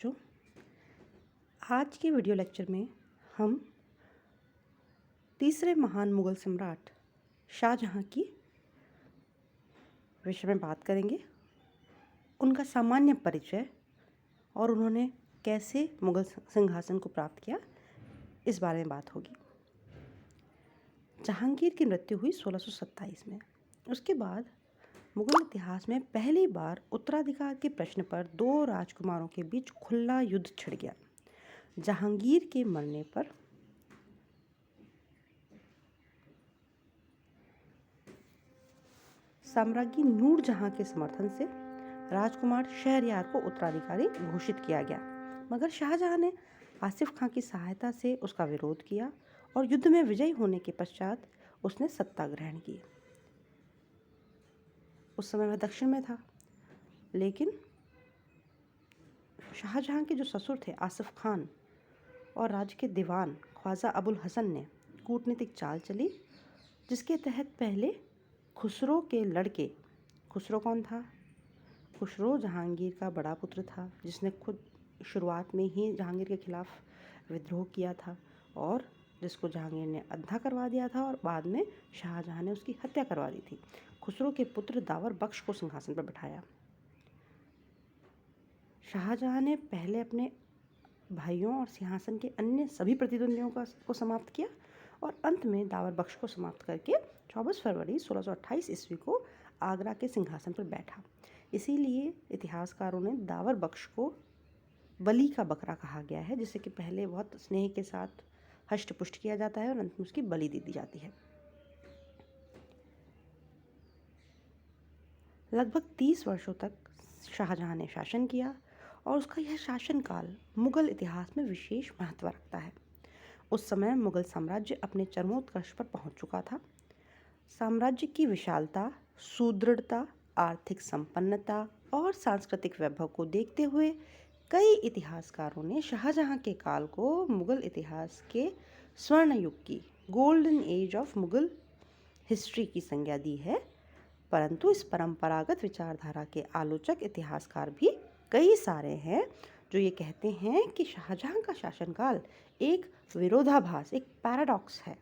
जो आज के वीडियो लेक्चर में हम तीसरे महान मुग़ल सम्राट शाहजहाँ की विषय में बात करेंगे। उनका सामान्य परिचय और उन्होंने कैसे मुग़ल सिंहासन को प्राप्त किया, इस बारे में बात होगी। जहांगीर की मृत्यु हुई 1627 में। उसके बाद मुग़ल इतिहास में पहली बार उत्तराधिकार के प्रश्न पर दो राजकुमारों के बीच खुला युद्ध छिड़ गया। जहांगीर के मरने पर साम्राज्ञी नूरजहां के समर्थन से राजकुमार शहरयार को उत्तराधिकारी घोषित किया गया, मगर शाहजहां ने आसिफ खां की सहायता से उसका विरोध किया और युद्ध में विजयी होने के पश्चात उसने सत्ता ग्रहण की। उस समय वह दक्षिण में था, लेकिन शाहजहां के जो ससुर थे आसिफ खान और राज्य के दीवान ख्वाजा अबुल हसन ने कूटनीतिक चाल चली, जिसके तहत पहले खुसरो के लड़के, खुसरो कौन था? खुसरो जहांगीर का बड़ा पुत्र था, जिसने खुद शुरुआत में ही जहांगीर के खिलाफ विद्रोह किया था और जिसको जहांगीर ने अंधा करवा दिया था और बाद में शाहजहां ने उसकी हत्या करवा दी थी। खुसरो के पुत्र दावर बख्श को सिंहासन पर बिठाया। शाहजहां ने पहले अपने भाइयों और सिंहासन के अन्य सभी प्रतिद्वंदियों को समाप्त किया और अंत में दावर बख्श को समाप्त करके 24 फरवरी 1628 ईस्वी को आगरा के सिंहासन पर बैठा। इसीलिए इतिहासकारों ने दावर बख्श को बलि का बकरा कहा गया है, जिसे कि पहले बहुत स्नेह के साथ हष्ट पुष्ट किया जाता है और अंत में उसकी बलि दे दी जाती है। लगभग 30 वर्षों तक शाहजहां ने शासन किया और उसका यह शासनकाल मुग़ल इतिहास में विशेष महत्व रखता है। उस समय मुग़ल साम्राज्य अपने चरमोत्कर्ष पर पहुंच चुका था। साम्राज्य की विशालता, सुदृढ़ता, आर्थिक संपन्नता और सांस्कृतिक वैभव को देखते हुए कई इतिहासकारों ने शाहजहां के काल को मुग़ल इतिहास के स्वर्ण युग की golden age of Mughal history की संज्ञा दी है। परंतु इस परंपरागत विचारधारा के आलोचक इतिहासकार भी कई सारे हैं जो ये कहते हैं कि शाहजहां का शासनकाल एक विरोधाभास, एक पैराडॉक्स है,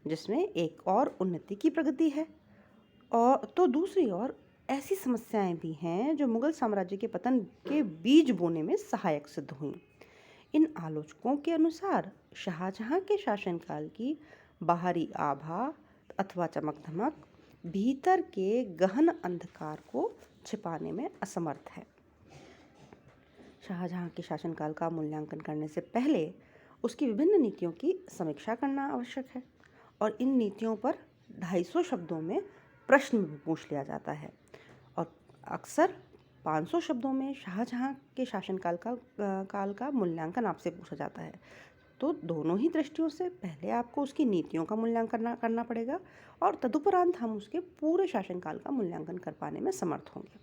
जिसमें एक और उन्नति की प्रगति है और तो दूसरी ओर ऐसी समस्याएं भी हैं जो मुग़ल साम्राज्य के पतन के बीज बोने में सहायक सिद्ध हुईं। इन आलोचकों के अनुसार शाहजहां के शासनकाल की बाहरी आभा अथवा चमक धमक भीतर के गहन अंधकार को छिपाने में असमर्थ है। शाहजहां के शासनकाल का मूल्यांकन करने से पहले उसकी विभिन्न नीतियों की समीक्षा करना आवश्यक है और इन नीतियों पर 250 शब्दों में प्रश्न भी पूछ लिया जाता है और अक्सर 500 शब्दों में शाहजहां के शासनकाल का मूल्यांकन आपसे पूछा जाता है। तो दोनों ही दृष्टियों से पहले आपको उसकी नीतियों का मूल्यांकन करना पड़ेगा और तदुपरांत हम उसके पूरे शासनकाल का मूल्यांकन कर पाने में समर्थ होंगे।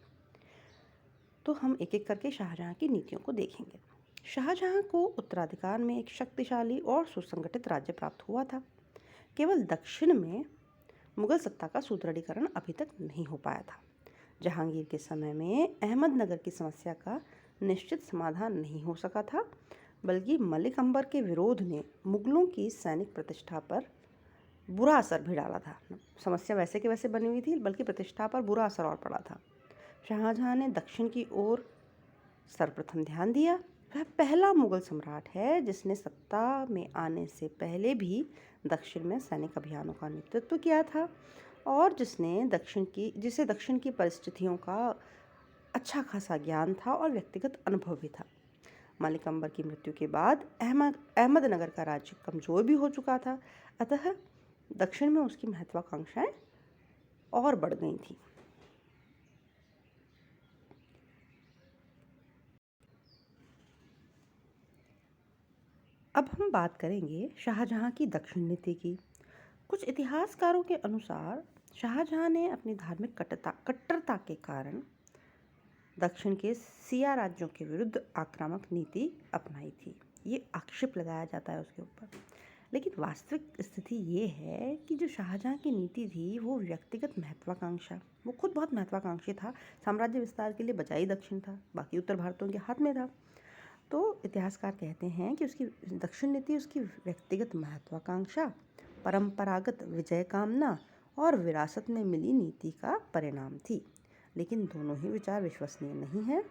तो हम एक एक करके शाहजहां की नीतियों को देखेंगे। शाहजहां को उत्तराधिकार में एक शक्तिशाली और सुसंगठित राज्य प्राप्त हुआ था। केवल दक्षिण में मुग़ल सत्ता का सुदृढ़ीकरण अभी तक नहीं हो पाया था। जहांगीर के समय में अहमदनगर की समस्या का निश्चित समाधान नहीं हो सका था, बल्कि मलिक अंबर के विरोध ने मुग़लों की सैनिक प्रतिष्ठा पर बुरा असर भी डाला था। समस्या वैसे के वैसे बनी हुई थी, बल्कि प्रतिष्ठा पर बुरा असर और पड़ा था। शाहजहां ने दक्षिण की ओर सर्वप्रथम ध्यान दिया। वह पहला मुग़ल सम्राट है जिसने सत्ता में आने से पहले भी दक्षिण में सैनिक अभियानों का नेतृत्व किया था और जिसे दक्षिण की परिस्थितियों का अच्छा खासा ज्ञान था और व्यक्तिगत अनुभव भी था। मलिक अंबर की मृत्यु के बाद अहमदनगर का राज्य कमज़ोर भी हो चुका था, अतः दक्षिण में उसकी महत्वाकांक्षाएं और बढ़ गई थीं। अब हम बात करेंगे शाहजहां की दक्षिण नीति की। कुछ इतिहासकारों के अनुसार शाहजहां ने अपनी धार्मिक कट्टरता के कारण दक्षिण के सिया राज्यों के विरुद्ध आक्रामक नीति अपनाई थी। ये आक्षेप लगाया जाता है उसके ऊपर, लेकिन वास्तविक स्थिति ये है कि जो शाहजहां की नीति थी वो व्यक्तिगत महत्वाकांक्षा, वो खुद बहुत महत्वाकांक्षी था। साम्राज्य विस्तार के लिए बजाय दक्षिण था, बाकी उत्तर भारतों के हाथ में था। तो इतिहासकार कहते हैं कि उसकी दक्षिण नीति उसकी व्यक्तिगत महत्वाकांक्षा, परंपरागत विजय कामना और विरासत में मिली नीति का परिणाम थी। लेकिन दोनों ही विचार विश्वसनीय नहीं हैं।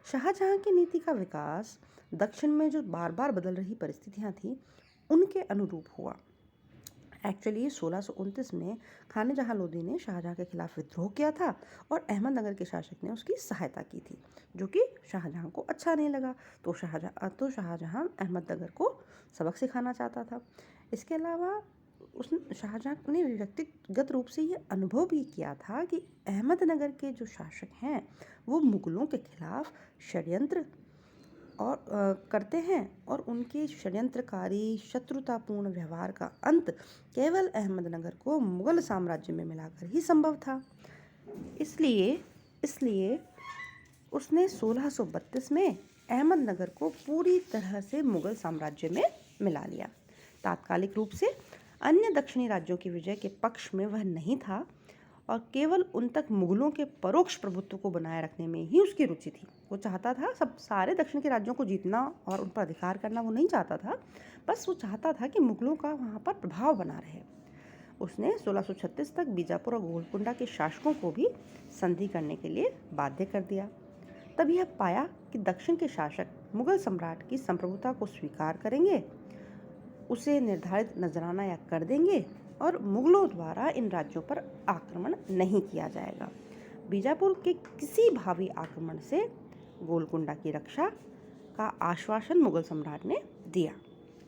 शाहजहां की नीति का विकास दक्षिण में जो बार बार बदल रही परिस्थितियां थी उनके अनुरूप हुआ। एक्चुअली 1629 में खान जहां लोदी ने शाहजहां के खिलाफ विद्रोह किया था और अहमदनगर के शासक ने उसकी सहायता की थी, जो कि शाहजहां को अच्छा नहीं लगा। तो शाहजहां अहमदनगर को सबक सिखाना चाहता था। इसके अलावा शाहजहां ने व्यक्तिगत रूप से ये अनुभव भी किया था कि अहमदनगर के जो शासक हैं वो मुगलों के खिलाफ षड्यंत्र करते हैं और उनके षड्यंत्रकारी शत्रुतापूर्ण व्यवहार का अंत केवल अहमदनगर को मुगल साम्राज्य में मिलाकर ही संभव था। इसलिए उसने 1632 में अहमदनगर को पूरी तरह से मुगल साम्राज्य में मिला लिया। तात्कालिक रूप से अन्य दक्षिणी राज्यों की विजय के पक्ष में वह नहीं था और केवल उन तक मुगलों के परोक्ष प्रभुत्व को बनाए रखने में ही उसकी रुचि थी। वो चाहता था सारे दक्षिण के राज्यों को जीतना और उन पर अधिकार करना वो नहीं चाहता था, बस वो चाहता था कि मुगलों का वहाँ पर प्रभाव बना रहे। उसने 1636 तक बीजापुर और गोलकुंडा के शासकों को भी संधि करने के लिए बाध्य कर दिया। तब यह पाया कि दक्षिण के शासक मुगल सम्राट की संप्रभुता को स्वीकार करेंगे, उसे निर्धारित नजराना या कर देंगे और मुगलों द्वारा इन राज्यों पर आक्रमण नहीं किया जाएगा। बीजापुर के किसी भावी आक्रमण से गोलकुंडा की रक्षा का आश्वासन मुगल सम्राट ने दिया।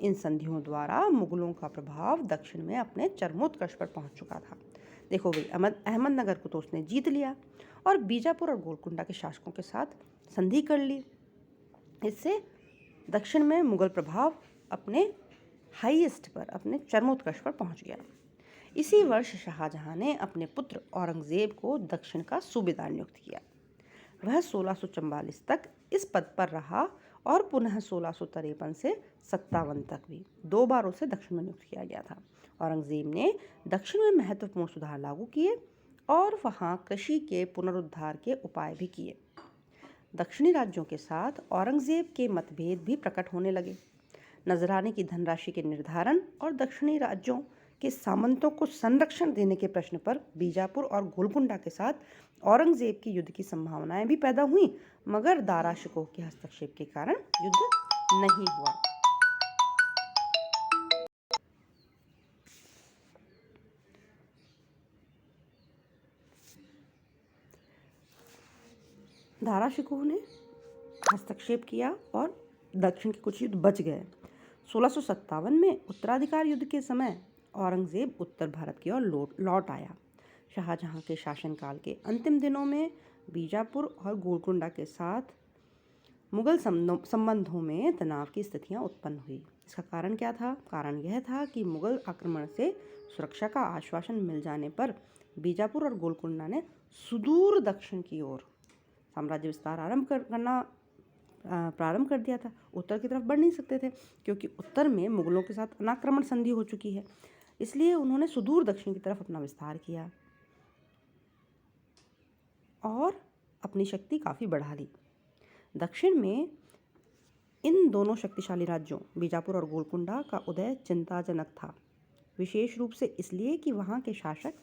इन संधियों द्वारा मुगलों का प्रभाव दक्षिण में अपने चरमोत्कर्ष पर पहुंच चुका था। देखो भाई, अहमदनगर को तो उसने जीत लिया और बीजापुर और गोलकुंडा के शासकों के साथ संधि कर ली। इससे दक्षिण में मुगल प्रभाव अपने हाईएस्ट पर, अपने चरमोत्कर्ष पर पहुंच गया। इसी वर्ष शाहजहां ने अपने पुत्र औरंगजेब को दक्षिण का सूबेदार नियुक्त किया। वह 1644 तक इस पद पर रहा और पुनः 1653 से 57 तक भी 2 बार उसे दक्षिण में नियुक्त किया गया था। औरंगजेब ने दक्षिण में महत्वपूर्ण सुधार लागू किए और वहां कृषि के पुनरुद्धार के उपाय भी किए। दक्षिणी राज्यों के साथ औरंगजेब के मतभेद भी प्रकट होने लगे। नजराने की धनराशि के निर्धारण और दक्षिणी राज्यों के सामंतों को संरक्षण देने के प्रश्न पर बीजापुर और गोलकुंडा के साथ औरंगजेब की युद्ध की संभावनाएं भी पैदा हुई, मगर दारा शिकोह के हस्तक्षेप के कारण युद्ध नहीं हुआ। दारा शिकोह ने हस्तक्षेप किया और दक्षिण के कुछ युद्ध बच गए। 1657 में उत्तराधिकार युद्ध के समय औरंगजेब उत्तर भारत की ओर लौट आया। शाहजहां के शासनकाल के अंतिम दिनों में बीजापुर और गोलकुंडा के साथ मुगल संबंधों में तनाव की स्थितियां उत्पन्न हुई। इसका कारण क्या था? कारण यह था कि मुगल आक्रमण से सुरक्षा का आश्वासन मिल जाने पर बीजापुर और गोलकुंडा ने सुदूर दक्षिण की ओर साम्राज्य विस्तार प्रारंभ कर दिया था। उत्तर की तरफ बढ़ नहीं सकते थे क्योंकि उत्तर में मुगलों के साथ अनाक्रमण संधि हो चुकी है। इसलिए उन्होंने सुदूर दक्षिण की तरफ अपना विस्तार किया और अपनी शक्ति काफ़ी बढ़ा ली। दक्षिण में इन दोनों शक्तिशाली राज्यों बीजापुर और गोलकुंडा का उदय चिंताजनक था, विशेष रूप से इसलिए कि वहाँ के शासक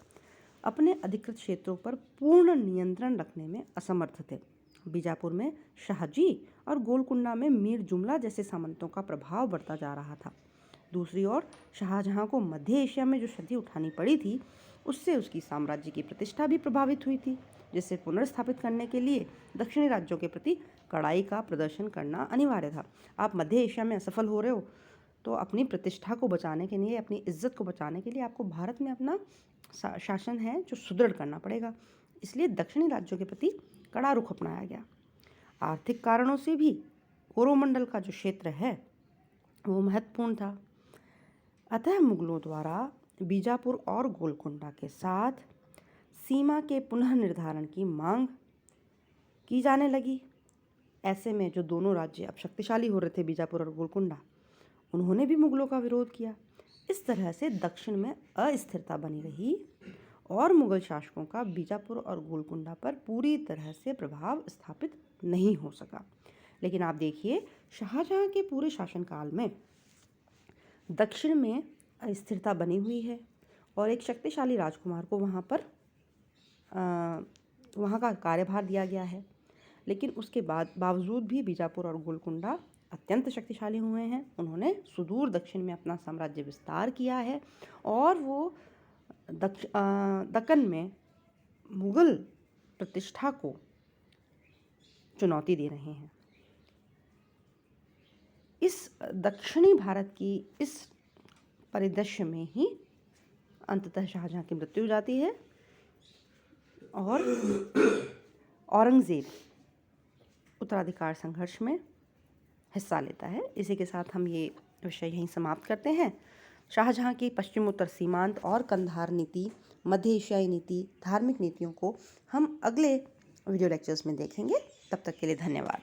अपने अधिकृत क्षेत्रों पर पूर्ण नियंत्रण रखने में असमर्थ थे। बीजापुर में शाहजी और गोलकुंडा में मीर जुमला जैसे सामंतों का प्रभाव बढ़ता जा रहा था। दूसरी ओर शाहजहां को मध्य एशिया में जो क्षति उठानी पड़ी थी उससे उसकी साम्राज्य की प्रतिष्ठा भी प्रभावित हुई थी, जिसे पुनर्स्थापित करने के लिए दक्षिणी राज्यों के प्रति कड़ाई का प्रदर्शन करना अनिवार्य था। आप मध्य एशिया में असफल हो रहे हो तो अपनी प्रतिष्ठा को बचाने के लिए, अपनी इज्जत को बचाने के लिए आपको भारत में अपना शासन है जो सुदृढ़ करना पड़ेगा। इसलिए दक्षिणी राज्यों के प्रति कड़ा रुख अपनाया गया। आर्थिक कारणों से भी कोरोमंडल का जो क्षेत्र है वो महत्वपूर्ण था। अतः मुगलों द्वारा बीजापुर और गोलकुंडा के साथ सीमा के पुनः निर्धारण की मांग की जाने लगी। ऐसे में जो दोनों राज्य अब शक्तिशाली हो रहे थे, बीजापुर और गोलकुंडा, उन्होंने भी मुगलों का विरोध किया। इस तरह से दक्षिण में अस्थिरता बनी रही और मुगल शासकों का बीजापुर और गोलकुंडा पर पूरी तरह से प्रभाव स्थापित नहीं हो सका। लेकिन आप देखिए, शाहजहाँ के पूरे शासनकाल में दक्षिण में अस्थिरता बनी हुई है और एक शक्तिशाली राजकुमार को वहाँ का कार्यभार दिया गया है। लेकिन उसके बावजूद भी बीजापुर और गोलकुंडा अत्यंत शक्तिशाली हुए हैं। उन्होंने सुदूर दक्षिण में अपना साम्राज्य विस्तार किया है और वो दक्कन में मुगल प्रतिष्ठा को चुनौती दे रहे हैं। इस दक्षिणी भारत की इस परिदृश्य में ही अंततः शाहजहाँ की मृत्यु हो जाती है और औरंगज़ेब उत्तराधिकार संघर्ष में हिस्सा लेता है। इसी के साथ हम ये विषय यहीं समाप्त करते हैं। शाहजहाँ की पश्चिमोत्तर सीमांत और कंधार नीति, मध्य एशियाई नीति, धार्मिक नीतियों को हम अगले वीडियो लेक्चर्स में देखेंगे। तब तक के लिए धन्यवाद।